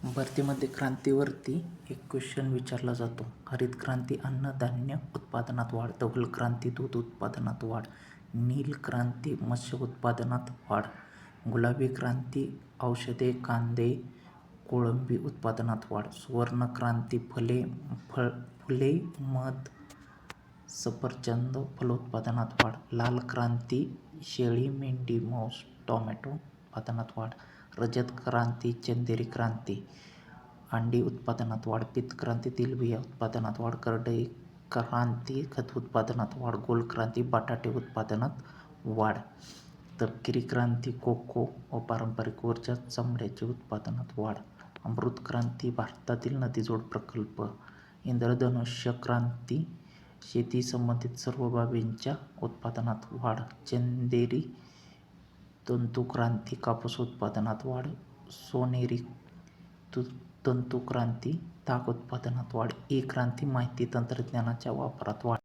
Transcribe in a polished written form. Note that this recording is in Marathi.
भरतीमध्ये क्रांतीवरती एक क्वेश्चन विचारला जातो. हरित क्रांती अन्नधान्य उत्पादनात वाढ, धवल क्रांती दूध उत्पादनात वाढ, नील क्रांती मत्स्य उत्पादनात वाढ, गुलाबी क्रांती औषधे कांदे कोळंबी उत्पादनात वाढ, सुवर्ण क्रांती फुले मध सफरचंद फलोत्पादनात वाढ, लाल क्रांती शेळी मेंढी मांस टोमॅटो उत्पादनात वाढ, रजत क्रांती चंदेरी क्रांती अंडी उत्पादनात वाढ, पीत क्रांती तेलबिया उत्पादनात वाढ, करडई क्रांती खत उत्पादनात वाढ, गोल्ड क्रांती बटाटे उत्पादनात वाढ, तपकिरी क्रांती कोको व पारंपरिक ऊर्जा चामड्याचे उत्पादनात वाढ, अमृत क्रांती भारतातील नदीजोड प्रकल्प, इंद्रधनुष्य क्रांती शेती संबंधित सर्व बाबींच्या उत्पादनात वाढ, चंदेरी तंतुक्रांती कापूस उत्पादनात वाढ, सोनेरी तंतुक्रांती ताग उत्पादनात वाढ, ई क्रांती माहिती तंत्रज्ञानाच्या वापरात वाढ.